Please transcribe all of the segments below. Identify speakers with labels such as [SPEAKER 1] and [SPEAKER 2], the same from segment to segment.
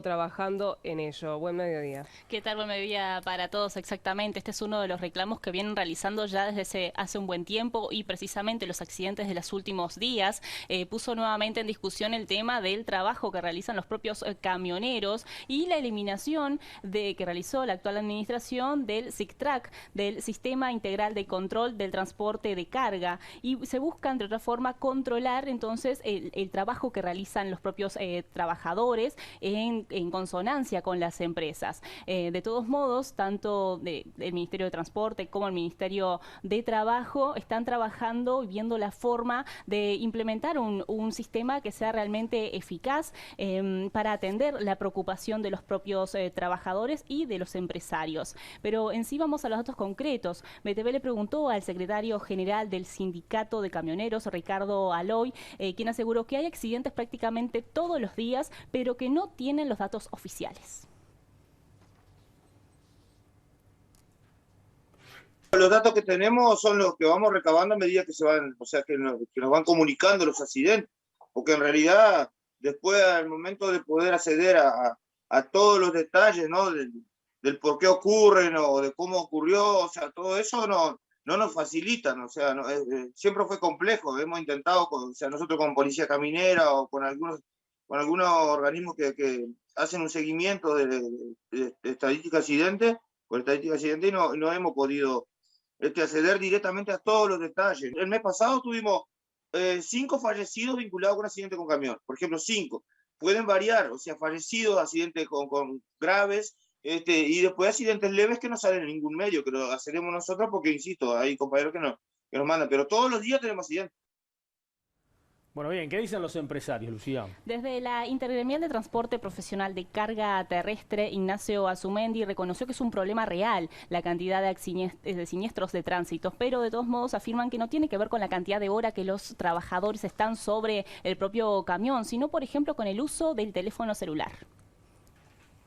[SPEAKER 1] tiempo trabajando en ello. Buen mediodía.
[SPEAKER 2] ¿Qué tal? Buen mediodía para todos, exactamente. Este es uno de los reclamos que vienen realizando ya desde hace un buen tiempo y precisamente los accidentes de los últimos días puso nuevamente en discusión el tema del trabajo que realizan los propios camioneros y la eliminación que realizó la actual administración del SICTRAC, del Sistema Integral de Control del Transporte de Carga. Y se busca, entre otras formas, controlar entonces el trabajo que realizan los propios trabajadores en consonancia con las empresas. De todos modos, tanto el Ministerio de Transporte como el Ministerio de Trabajo están trabajando y viendo la forma de implementar un sistema que sea realmente eficaz para atender la preocupación de los propios trabajadores y de los empresarios. Pero en sí vamos a los datos concretos. BTV le preguntó al secretario general del Sindicato de Camioneros, Ricardo Aloy, quien aseguró que hay accidentes prácticamente todos los días, pero que no tienen los datos oficiales.
[SPEAKER 3] Los datos que tenemos son los que vamos recabando a medida que se van, o sea, que nos van comunicando los accidentes, porque en realidad después al momento de poder acceder a todos los detalles, ¿no? Del por qué ocurren o de cómo ocurrió, o sea, todo eso no nos facilitan, o sea, siempre fue complejo. Hemos intentado, o sea, nosotros con Policía Caminera o con algunos organismos que hacen un seguimiento de estadística accidente, por estadística accidente, y no hemos podido acceder directamente a todos los detalles. El mes pasado tuvimos 5 fallecidos vinculados con accidentes con camión, por ejemplo, 5. Pueden variar, o sea, fallecidos, accidentes con graves, y después accidentes leves que no salen en ningún medio, que lo hacemos nosotros porque, insisto, hay compañeros que nos mandan, pero todos los días tenemos accidentes.
[SPEAKER 4] Bueno, bien, ¿qué dicen los empresarios, Lucía?
[SPEAKER 2] Desde la Intergremial de Transporte Profesional de Carga Terrestre, Ignacio Azumendi reconoció que es un problema real la cantidad de siniestros de tránsito, pero de todos modos afirman que no tiene que ver con la cantidad de hora que los trabajadores están sobre el propio camión, sino, por ejemplo, con el uso del teléfono celular.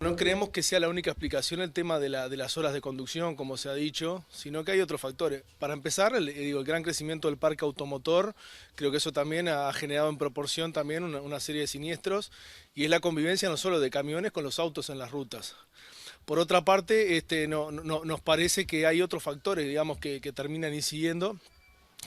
[SPEAKER 5] No creemos que sea la única explicación el tema de las horas de conducción, como se ha dicho, sino que hay otros factores. Para empezar, el gran crecimiento del parque automotor, creo que eso también ha generado en proporción también una serie de siniestros, y es la convivencia no solo de camiones con los autos en las rutas. Por otra parte, nos parece que hay otros factores, digamos, que terminan incidiendo,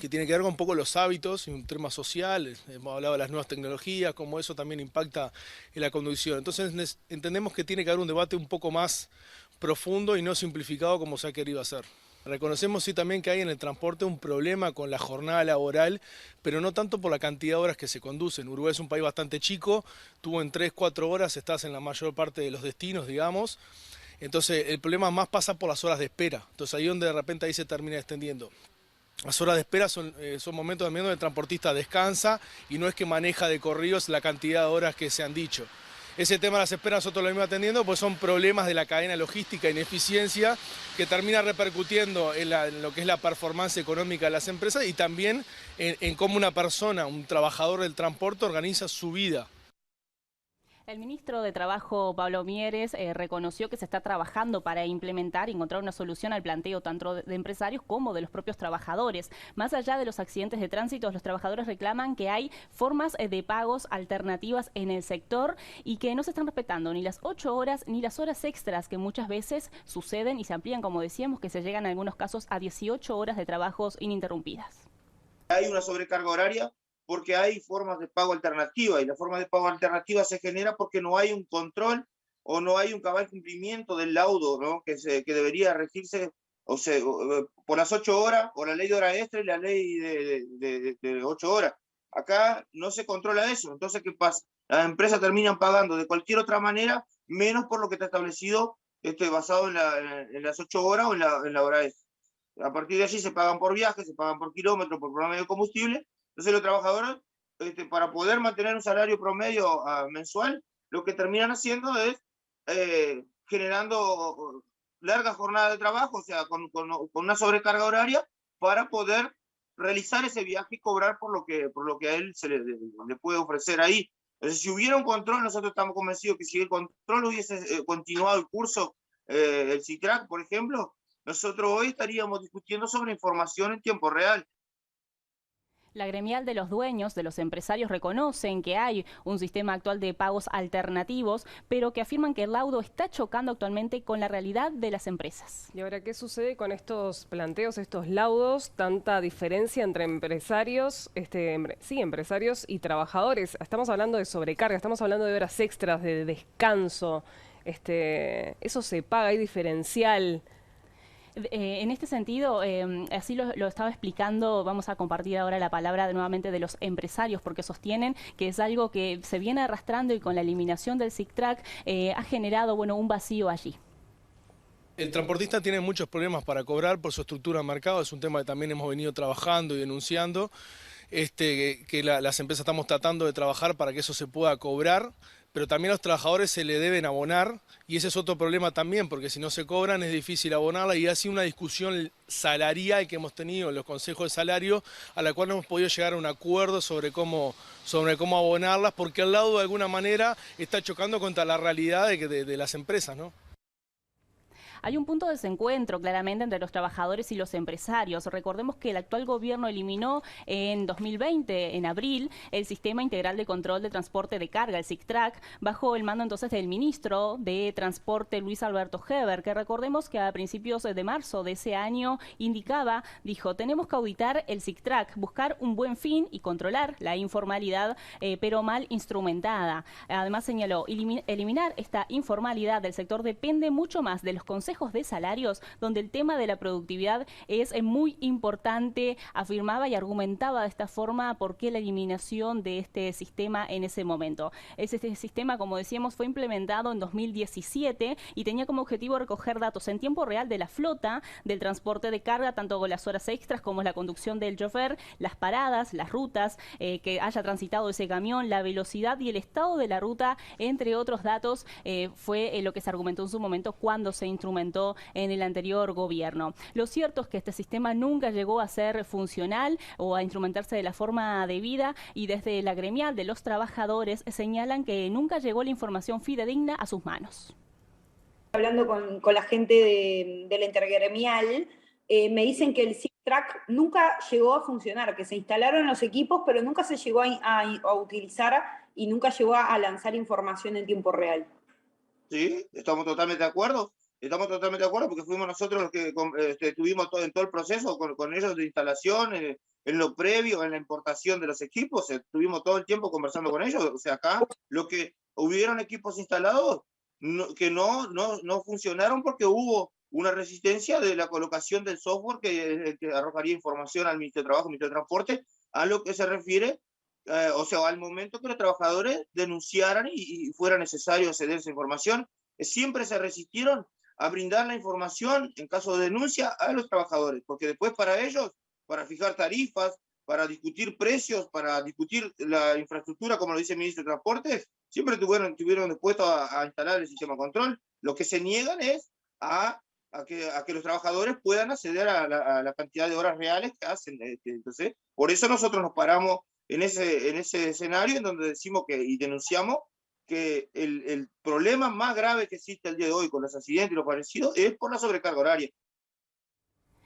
[SPEAKER 5] que tiene que ver con un poco los hábitos y un tema social. Hemos hablado de las nuevas tecnologías, cómo eso también impacta en la conducción. Entonces entendemos que tiene que haber un debate un poco más profundo y no simplificado como se ha querido hacer. Reconocemos sí también que hay en el transporte un problema con la jornada laboral, pero no tanto por la cantidad de horas que se conducen. Uruguay es un país bastante chico, tú en 3-4 horas estás en la mayor parte de los destinos, digamos. Entonces el problema más pasa por las horas de espera. Entonces ahí donde de repente ahí se termina extendiendo. Las horas de espera son momentos también donde el transportista descansa y no es que maneja de corridos la cantidad de horas que se han dicho. Ese tema de las esperas nosotros lo venimos atendiendo, pues son problemas de la cadena logística, ineficiencia, que termina repercutiendo en lo que es la performance económica de las empresas y también en cómo una persona, un trabajador del transporte, organiza su vida.
[SPEAKER 2] El ministro de Trabajo, Pablo Mieres, reconoció que se está trabajando para implementar y encontrar una solución al planteo tanto de empresarios como de los propios trabajadores. Más allá de los accidentes de tránsito, los trabajadores reclaman que hay formas de pagos alternativas en el sector y que no se están respetando ni las 8 horas ni las horas extras que muchas veces suceden y se amplían, como decíamos, que se llegan en algunos casos a 18 horas de trabajos ininterrumpidas.
[SPEAKER 3] Hay una sobrecarga horaria porque hay formas de pago alternativa, y la forma de pago alternativa se genera porque no hay un control o no hay un cabal cumplimiento del laudo, ¿no? que debería regirse, o sea, por las 8 horas, o la ley de hora extra y la ley de 8 horas. Acá no se controla eso. Entonces, ¿qué pasa? Las empresas terminan pagando de cualquier otra manera, menos por lo que está establecido, basado en las 8 horas o en la hora extra. A partir de allí se pagan por viaje, se pagan por kilómetro, por promedio de combustible. Entonces los trabajadores, para poder mantener un salario promedio mensual, lo que terminan haciendo es generando largas jornadas de trabajo, o sea, con una sobrecarga horaria para poder realizar ese viaje y cobrar por lo que a él se le puede ofrecer ahí. Entonces, si hubiera un control, nosotros estamos convencidos que si el control hubiese continuado el curso, el CITRAC, por ejemplo, nosotros hoy estaríamos discutiendo sobre información en tiempo real.
[SPEAKER 2] La gremial de los dueños, de los empresarios, reconocen que hay un sistema actual de pagos alternativos, pero que afirman que el laudo está chocando actualmente con la realidad de las empresas.
[SPEAKER 1] ¿Y ahora qué sucede con estos planteos, estos laudos, tanta diferencia entre empresarios, empresarios y trabajadores? Estamos hablando de sobrecarga, estamos hablando de horas extras, de descanso. Eso se paga, hay diferencial.
[SPEAKER 2] En este sentido, así lo estaba explicando, vamos a compartir ahora la palabra nuevamente de los empresarios, porque sostienen que es algo que se viene arrastrando y con la eliminación del SICTRAC ha generado un vacío allí.
[SPEAKER 5] El transportista tiene muchos problemas para cobrar por su estructura de mercado, es un tema que también hemos venido trabajando y denunciando, que las empresas estamos tratando de trabajar para que eso se pueda cobrar, pero también a los trabajadores se le deben abonar, y ese es otro problema también, porque si no se cobran es difícil abonarla, y ha sido una discusión salarial que hemos tenido en los consejos de salario, a la cual no hemos podido llegar a un acuerdo sobre cómo abonarlas, porque al lado de alguna manera está chocando contra la realidad de las empresas, ¿no?
[SPEAKER 2] Hay un punto de desencuentro claramente entre los trabajadores y los empresarios. Recordemos que el actual gobierno eliminó en 2020, en abril, el Sistema Integral de Control de Transporte de Carga, el SICTRAC, bajo el mando entonces del ministro de Transporte, Luis Alberto Heber, que recordemos que a principios de marzo de ese año dijo, tenemos que auditar el SICTRAC, buscar un buen fin y controlar la informalidad, pero mal instrumentada. Además señaló, eliminar esta informalidad del sector depende mucho más de los consejos de salarios, donde el tema de la productividad es muy importante, afirmaba y argumentaba de esta forma por qué la eliminación de este sistema en ese momento. Este sistema, como decíamos, fue implementado en 2017 y tenía como objetivo recoger datos en tiempo real de la flota, del transporte de carga, tanto con las horas extras como la conducción del chofer, las paradas, las rutas que haya transitado ese camión, la velocidad y el estado de la ruta, entre otros datos, fue lo que se argumentó en su momento cuando se instrumentó en el anterior gobierno. Lo cierto es que este sistema nunca llegó a ser funcional o a instrumentarse de la forma debida, y desde la gremial de los trabajadores señalan que nunca llegó la información fidedigna a sus manos.
[SPEAKER 6] Hablando con la gente de la intergremial, me dicen que el SICTRAC nunca llegó a funcionar, que se instalaron los equipos, pero nunca se llegó a utilizar y nunca llegó a lanzar información en tiempo real.
[SPEAKER 3] Sí, estamos totalmente de acuerdo. Estamos totalmente de acuerdo porque fuimos nosotros los que estuvimos en todo el proceso con ellos de instalación, en lo previo, en la importación de los equipos, estuvimos todo el tiempo conversando con ellos. O sea, acá lo que hubieron equipos instalados que no funcionaron porque hubo una resistencia de la colocación del software que arrojaría información al Ministerio de Trabajo, al Ministerio de Transporte, a lo que se refiere, al momento que los trabajadores denunciaran y fuera necesario ceder esa información, siempre se resistieron a brindar la información en caso de denuncia a los trabajadores, porque después para ellos, para fijar tarifas, para discutir precios, para discutir la infraestructura, como lo dice el ministro de Transportes, siempre estuvieron dispuestos a instalar el sistema de control. Lo que se niegan es a que los trabajadores puedan acceder a la cantidad de horas reales que hacen. Entonces, por eso nosotros nos paramos en ese escenario en donde decimos y denunciamos que el problema más grave que existe el día de hoy con los accidentes y lo parecido es por la sobrecarga horaria.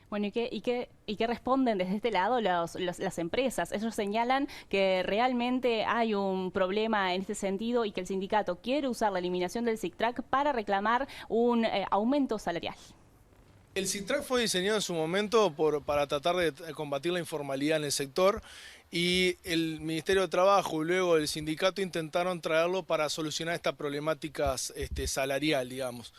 [SPEAKER 2] Bueno, ¿y qué responden desde este lado las empresas? Ellos señalan que realmente hay un problema en este sentido y que el sindicato quiere usar la eliminación del SICTRAC para reclamar un aumento salarial.
[SPEAKER 5] El SICTRAC fue diseñado en su momento para tratar de combatir la informalidad en el sector, y el Ministerio de Trabajo y luego el sindicato intentaron traerlo para solucionar esta problemática salarial, digamos.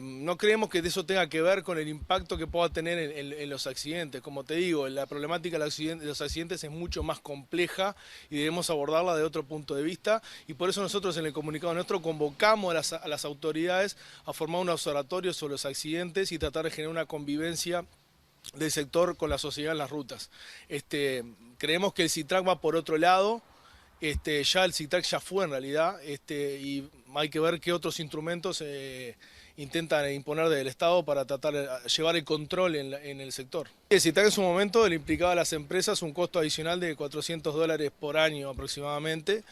[SPEAKER 5] No creemos que eso tenga que ver con el impacto que pueda tener en los accidentes. Como te digo, la problemática de los accidentes es mucho más compleja y debemos abordarla de otro punto de vista, y por eso nosotros en el comunicado nuestro convocamos a las autoridades a formar un observatorio sobre los accidentes y tratar de generar una convivencia del sector con la sociedad en las rutas. Creemos que el SICTRAC va por otro lado. Ya el SICTRAC ya fue en realidad, y hay que ver qué otros instrumentos intentan imponer desde el Estado para tratar de llevar el control en el sector. El SICTRAC en su momento le implicaba a las empresas un costo adicional de $400 por año aproximadamente,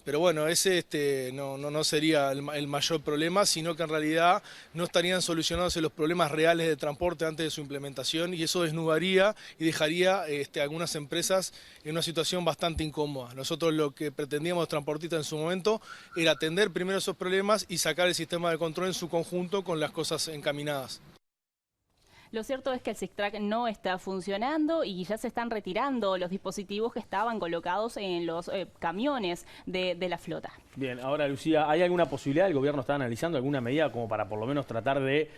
[SPEAKER 5] Pero bueno, ese no sería el mayor problema, sino que en realidad no estarían solucionados los problemas reales de transporte antes de su implementación, y eso desnudaría y dejaría a algunas empresas en una situación bastante incómoda. Nosotros lo que pretendíamos los transportistas en su momento era atender primero esos problemas y sacar el sistema de control en su conjunto con las cosas encaminadas.
[SPEAKER 2] Lo cierto es que el SICTRAC no está funcionando y ya se están retirando los dispositivos que estaban colocados en los camiones de la flota.
[SPEAKER 4] Bien, ahora Lucía, ¿hay alguna posibilidad, el gobierno está analizando alguna medida como para por lo menos tratar de,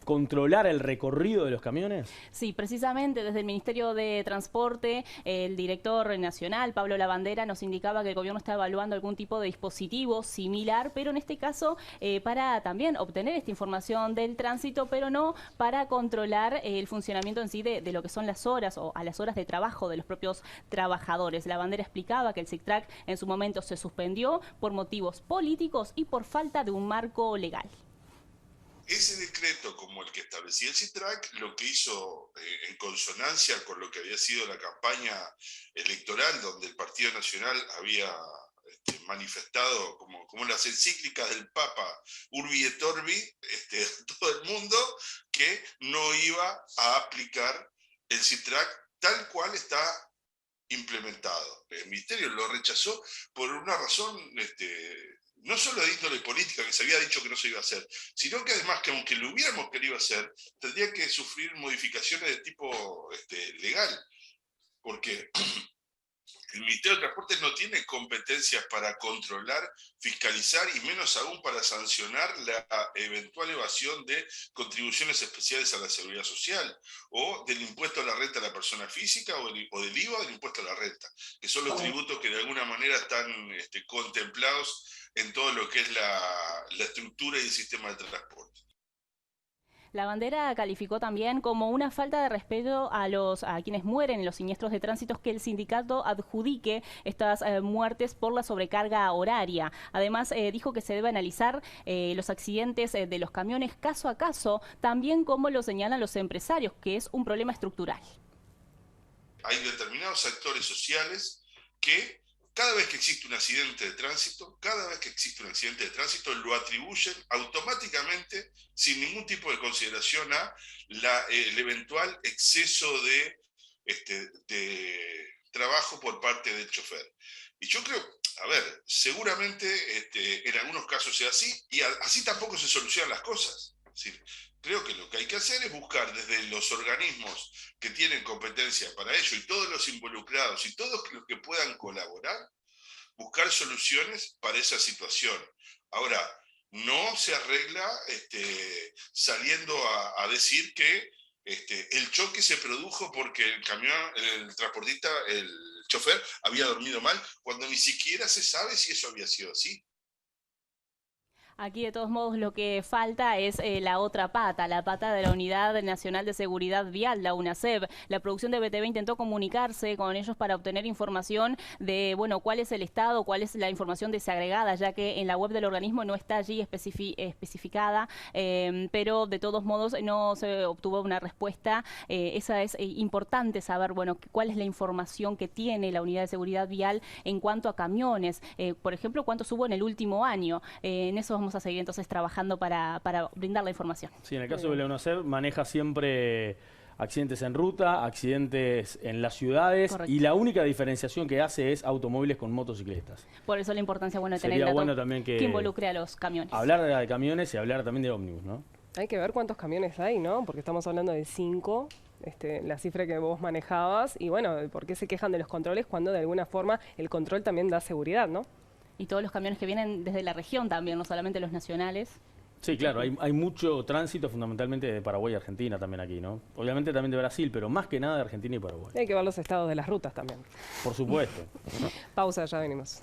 [SPEAKER 4] controlar el recorrido de los camiones?
[SPEAKER 2] Sí, precisamente desde el Ministerio de Transporte, el director nacional, Pablo Lavandera, nos indicaba que el gobierno está evaluando algún tipo de dispositivo similar, pero en este caso para también obtener esta información del tránsito, pero no para controlar el funcionamiento en sí de lo que son las horas o a las horas de trabajo de los propios trabajadores. Lavandera explicaba que el SICTRAC en su momento se suspendió por motivos políticos y por falta de un marco legal.
[SPEAKER 7] Ese decreto, como el que establecía el SICTRAC, lo que hizo en consonancia con lo que había sido la campaña electoral, donde el Partido Nacional había manifestado como las encíclicas del Papa Urbi et Orbi, a todo el mundo, que no iba a aplicar el SICTRAC tal cual está implementado. El Ministerio lo rechazó por una razón no solo de índole política, que se había dicho que no se iba a hacer, sino que además que aunque lo hubiéramos querido hacer, tendría que sufrir modificaciones de tipo legal, porque el Ministerio de Transporte no tiene competencias para controlar, fiscalizar y menos aún para sancionar la eventual evasión de contribuciones especiales a la seguridad social o del impuesto a la renta de la persona física o del IVA o del impuesto a la renta, que son los tributos que de alguna manera están contemplados en todo lo que es la estructura y el sistema de transporte.
[SPEAKER 2] Lavandera calificó también como una falta de respeto a quienes mueren en los siniestros de tránsito que el sindicato adjudique estas muertes por la sobrecarga horaria. Además, dijo que se debe analizar los accidentes de los camiones caso a caso, también como lo señalan los empresarios, que es un problema estructural.
[SPEAKER 7] Hay determinados actores sociales que cada vez que existe un accidente de tránsito, lo atribuyen automáticamente, sin ningún tipo de consideración a el eventual exceso de trabajo por parte del chofer. Y yo creo, seguramente en algunos casos sea así, y así tampoco se solucionan las cosas. Es decir, creo que lo que hay que hacer es buscar desde los organismos que tienen competencia para ello y todos los involucrados y todos los que puedan colaborar, buscar soluciones para esa situación. Ahora, no se arregla saliendo a decir que el choque se produjo porque el transportista, el chofer, había dormido mal, cuando ni siquiera se sabe si eso había sido así.
[SPEAKER 2] Aquí, de todos modos, lo que falta es la otra pata, la pata de la Unidad Nacional de Seguridad Vial, la UNASEV. La producción de BTV intentó comunicarse con ellos para obtener información de, cuál es el estado, cuál es la información desagregada, ya que en la web del organismo no está allí especificada, pero de todos modos no se obtuvo una respuesta. Esa es importante saber, cuál es la información que tiene la Unidad de Seguridad Vial en cuanto a camiones. Por ejemplo, cuántos hubo en el último año. En eso vamos a seguir entonces trabajando para brindar la información.
[SPEAKER 4] Sí, en el caso de la UNASEV maneja siempre accidentes en ruta, accidentes en las ciudades. Correcto. Y la única diferenciación que hace es automóviles con motocicletas.
[SPEAKER 2] Por eso la importancia de tener
[SPEAKER 4] el dato también que
[SPEAKER 2] involucre a los camiones.
[SPEAKER 4] Hablar de camiones y hablar también de ómnibus, ¿no?
[SPEAKER 1] Hay que ver cuántos camiones hay, ¿no? Porque estamos hablando de 5, la cifra que vos manejabas, y ¿por qué se quejan de los controles cuando de alguna forma el control también da seguridad, ¿no?
[SPEAKER 2] Y todos los camiones que vienen desde la región también, no solamente los nacionales.
[SPEAKER 4] Sí, claro, hay mucho tránsito fundamentalmente de Paraguay y Argentina también aquí, ¿no? Obviamente también de Brasil, pero más que nada de Argentina y Paraguay.
[SPEAKER 1] Hay que ver los estados de las rutas también.
[SPEAKER 4] Por supuesto.
[SPEAKER 1] Pausa, ya venimos.